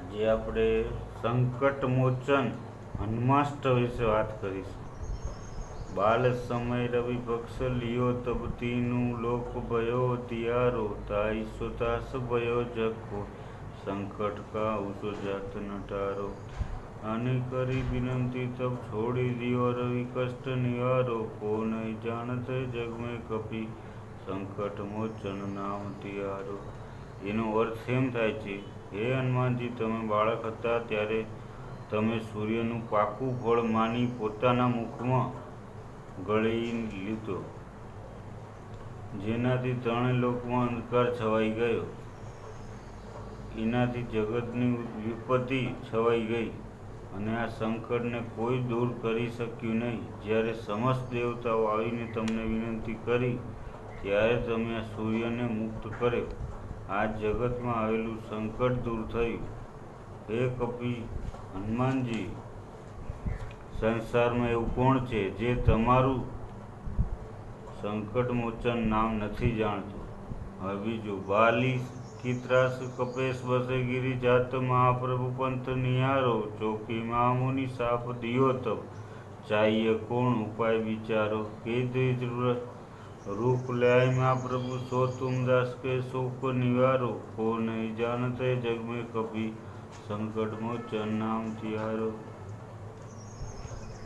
આજે આપણે સંકટ મોચન હનુમાષ્ટ વિશે વાત કરીશું. બાલ સમય રવિ પક્ષ લિયો તબ તીનું લોક ભયો તિયારો તાઈ સુતાસ ભયો જખો સંકટ કા ઉસો જાત નટારો. આને કરી વિનંતી તબ છોડી દિયો રવિ કષ્ટ નિવારો કો નહીં જાણતે જગ મેં કપી સંકટ મોચન નામ તિયારો. એનો અર્થ એમ થાય છે, હે હનુમાનજી, તમે બાળક હતા ત્યારે તમે સૂર્યનું પાકું ફળ માની પોતાના મુખમાં ગળી લીધો, જેનાથી ત્રણેય લોકમાં અંધકાર છવાઈ ગયો. એનાથી જગતની વિપત્તિ છવાઈ ગઈ અને આ સંકટને કોઈ દૂર કરી શક્યું નહીં. જ્યારે સમસ્ત દેવતાઓ આવીને તમને વિનંતી કરી ત્યારે તમે આ સૂર્યને મુક્ત કર્યો. આ જગતમાં આવેલું સંકટ દૂર થયું. હે કપી હનુમાનજી, સંસારમાં એવું કોણ છે જે તમારું સંકટ મોચન નામ નથી જાણતું? હવે બીજું, બાલી કી ત્રાસ કપેશ બસે ગિરી જાત મહાપ્રભુ પંથ નિહારો ચોકી મામુની સાપ દિયો તબ चाहिए कोण उपाय विचारो के द्विज रूप ल्याय महाप्रभु सो तुम दास के शोक निवारो को नहीं जानते जग में कभी संकट मोचन नाम तिहारो.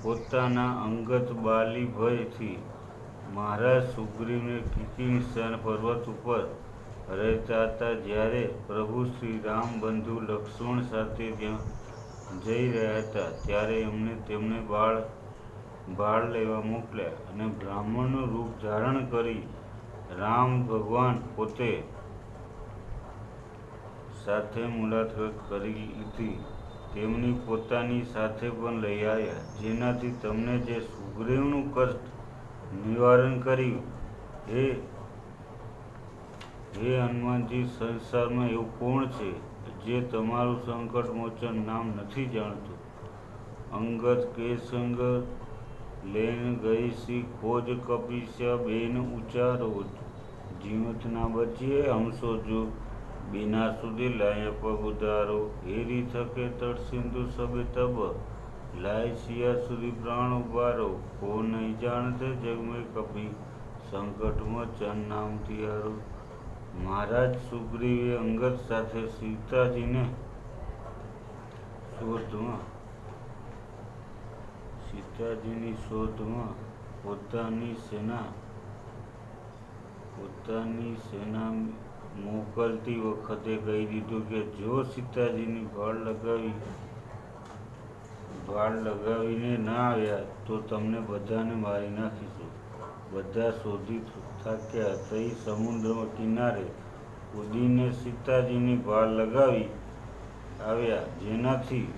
પોતાના અંગત બાલી ભયથી મહારાજ સુગ્રીવને કિકિનિસન પર્વત ઉપર રહેતા હતા. જ્યારે પ્રભુ શ્રી રામ બંધુ લક્ષ્મણ સાથે ત્યાં જઈ રહ્યા હતા ત્યારે એમને તેમને બાળ લેવા મોકલ્યા અને બ્રાહ્મણનું રૂપ ધારણ કરી રામ ભગવાન પોતે સાથે મુલાકાત કરી લીધી. તેમની પોતાની સાથે પણ લઈ આવ્યા, જેનાથી તમને જે સુગ્રીવનું કષ્ટ નિવારણ કર્યું. હે હનુમાનજી, સંસારમાં એવું કોણ છે જે તમારું સંકટ મોચન નામ નથી જાણતું? અંગત કે સંગ લેન ગઈ સી ખોજ કપિસ્યા બેન ઉચારો જીવત ના બચીએ હમસો જો बिना સુધી લાય પગ ઉધારો. હેરી થકે તટ સિંધુ સબે તબ લાય સિયા સુધી પ્રાણ ઉબારો કો નહીં જાણતે જગ મેં કપી સંકટ મોચન નામ તિહારો. મહારાજ સુગ્રીવે અંગત સાથે સીતાજીની શોધમાં પોતાની સેના મોકલતી વખતે કહી દીધું કે જો સીતાજીની ભાળ લગાવીને ના આવ્યા તો તમને બધાને મારી નાખીશું. બધા શોધી થાક્યા થઈ સમુદ્રમાં કિનારે કૂદીને સીતાજીની ભાળ લગાવી આવ્યા, જેનાથી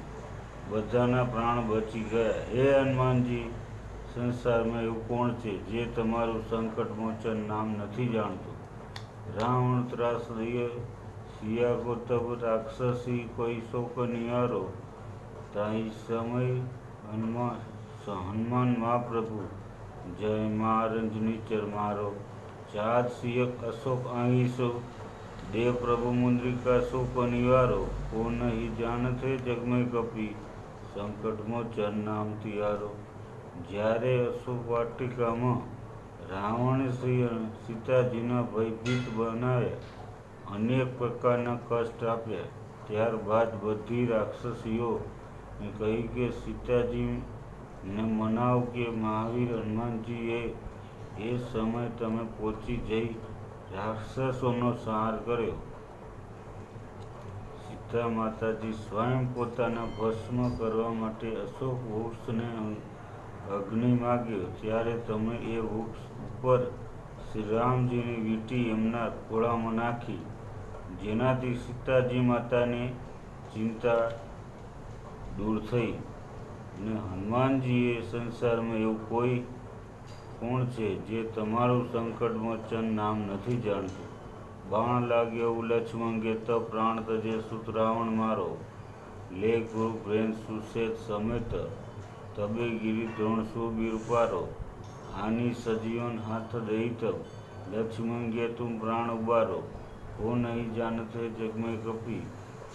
બધાના પ્રાણ બચી ગયા. હે હનુમાનજી, સંસારમાં એવું કોણ છે જે તમારું સંકટ મોચન નામ નથી જાણતું? રાવણ ત્રાસ દિએ સિયા को तब राक्षसी कोई शोक निहारो ताई समय हनुमान महाप्रभु जय महारंजनी चर मारो चाँद सियक अशोक आईसो देव प्रभु मुद्रिका शोक निवारो को नहीं जानते जग में कपी संकट मोचन नाम तिहारो. જ્યારે અશોક વાટિકામાં રાવણે સીતાજીના ભયભીત બનાવ્યા, અનેક પ્રકારના કષ્ટ આપ્યા, ત્યારબાદ બધી રાક્ષસીઓને કહી કે સીતાજીને મનાવ કે મહાવીર હનુમાનજીએ એ સમય તમે પહોંચી જઈ રાક્ષસોનો સંહાર કર્યો. સીતા માતાજી સ્વયં પોતાના ભસ્મ કરવા માટે અશોક વૃક્ષને અગ્નિ માગ્યો, ત્યારે તમે એ વૃક્ષ ઉપર શ્રીરામજીની વીંટી એમના ખોળામાં નાખી, જેનાથી સીતાજી માતાની ચિંતા દૂર થઈ. અને હનુમાનજીએ સંસારમાં એવું કોણ છે જે તમારું સંકટ મોચન નામ નથી જાણતું? બાણ લાગ્યો લક્ષ્મણ ગેતો પ્રાણ તજે સુત રાવણ મારો લે ગુરુ પ્રેમ સુશેત સમેત તબે ગિરી દ્રોણસો બીર પારો. આની સજીવન હાથ દઈ તબ લક્ષ્મણ ગે તુમ પ્રાણ ઉબારો हो नहीं जानते जग में कपी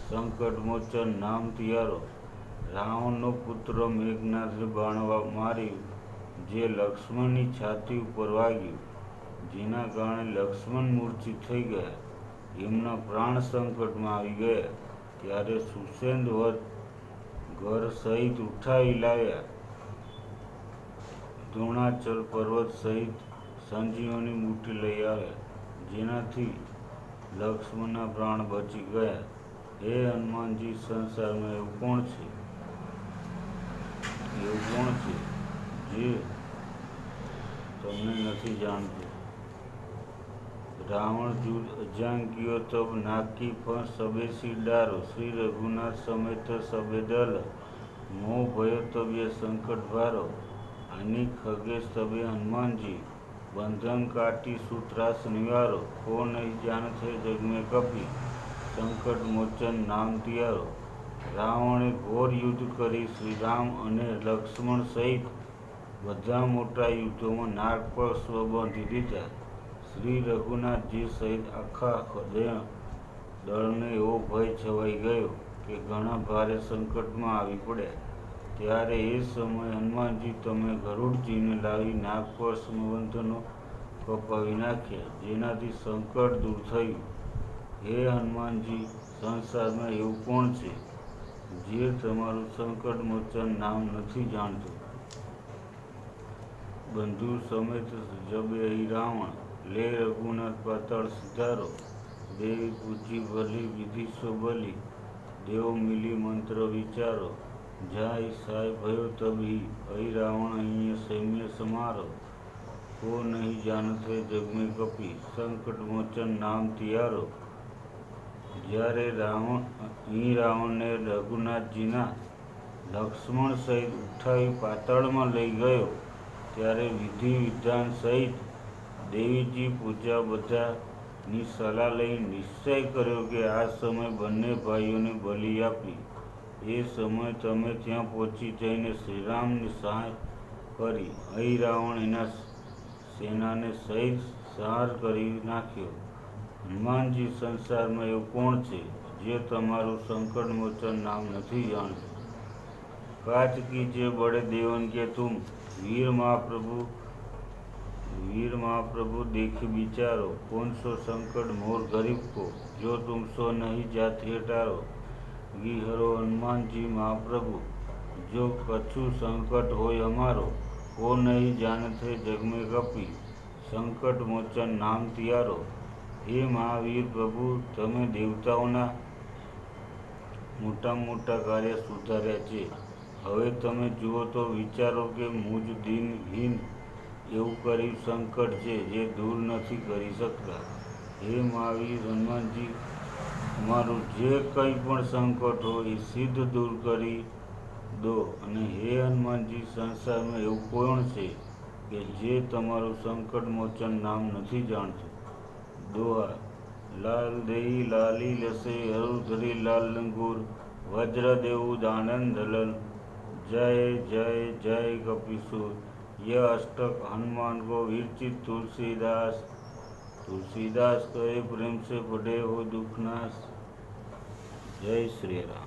સંકટ મોચન નામ તિયારો. રાવણનો પુત્ર મેઘનાથે બાણ માર્યું જે લક્ષ્મણની છાતી ઉપર વાગ્યું, જેના કારણે લક્ષ્મણ મૂર્છિત થઈ ગયા. એમના પ્રાણ સંકટમાં આવી ગયા. ત્યારે સુષેણ ઘર સહિત ઉઠાવી લાવ્યા. દ્રોણાચલ પર્વત સહિત સંજીવની બુટી લઈ આવ્યા, જેનાથી લક્ષ્મણના પ્રાણ બચી ગયા. હે હનુમાનજી, સંસારમાં એવું કોણ છે જે તમને નથી જાણતું? રાવણ જુદ અજાંગીઓ તબ નાકી પણ સબેસી ડારો. શ્રી રઘુનાથ સમેત સબે દલ મોહ ભયો તબે સંકટ ભારો. આની ખગેશ તબે હનુમાનજી બંધન કાટી સૂત્રાસ નિવારો. કો નહીં જાણતે જગ મેં કપી સંકટ મોચન નામ તિયારો. રાવણે ઘોર યુદ્ધ કરી શ્રી રામ અને લક્ષ્મણ સહિત બધા મોટા યુદ્ધોમાં નાગ પર સ્વ બાંધી દીધા. શ્રી રઘુનાથજી સહિત આખા દળને એવો ભય છવાઈ ગયો કે ઘણા ભારે સંકટમાં આવી પડ્યા. ત્યારે એ સમયે હનુમાનજી તમે ગરુડજીને લાવી નાગ પર સ્વબંધનો કપાવી નાખ્યા, જેનાથી સંકટ દૂર થયું. હે હનુમાનજી, સંસારમાં એવું કોણ છે જે તમારું સંકટ મોચન નામ નથી જાણતું? બંધુ સમેત જબે અહીં રાવણ લે રઘુનાથ પાતાળ સિધારો. દેવી પૂજી ભલી વિધિ સો બલી દેવ મિલી મંત્ર વિચારો. જાય સાય ભયો તબી અહીં રાવણ અહીંયા સૈન્ય સમારો. કો નહીં જાણતે જગ મેં કપી સંકટ મોચન નામ તિયારો. જ્યારે રાવણને રઘુનાથજીના લક્ષ્મણ સહિત ઉઠાવી પાતાળમાં લઈ ગયો, ત્યારે વિધિ વિધાન સહિત દેવીજી પૂજા બધાની સલાહ લઈ નિશ્ચય કર્યો કે આ સમય બંને ભાઈઓને બલિ આપી. એ સમય તમે ત્યાં પહોંચી જઈને શ્રીરામની સહાય કરી. અહીં રાવણ એના સેનાને સહિત સંહાર કરી નાખ્યો. હનુમાનજી, સંસારમાં એવું કોણ છે જે તમારું સંકટ મોચન નામ નથી જાણતું? काच कीजिए बड़े देवन के तुम, वीर महाप्रभु देख विचारो। कौन सो संकट मोर गरीब को, जो तुम सो नहीं जाति हटारो। गिहरो हनुमान जी महाप्रभु, जो कछु संकट होय हमारो। को नहीं जानते जग में कपी, संकट मोचन नाम तियारो। हे महावीर प्रभु, तमे देवताओना मोटा मोटा कार्य सुधार्या छे। હવે તમે જુઓ તો વિચારો કે મુજ દિનહીન એવું કર્યું સંકટ છે જે દૂર નથી કરી શકતા। હે મહાવીર હનુમાનજી, અમારું જે કંઈ પણ સંકટ હોય એ સિદ્ધ દૂર કરી દો। અને હે હનુમાનજી, સંસારમાં એવું કોણ છે કે જે તમારું સંકટ મોચન નામ નથી જાણતું? દોહા લાલ દેહી લાલી લસે હરુ ધરી લાલ લંગૂર, વજ્ર દેવું દાનંદ દલન। जय जय जय कपीसूर। यह अष्टक हनुमान को विरचित तुलसीदास। तुलसीदास कहे प्रेम से पढ़े हो दुखनाश। जय श्री राम।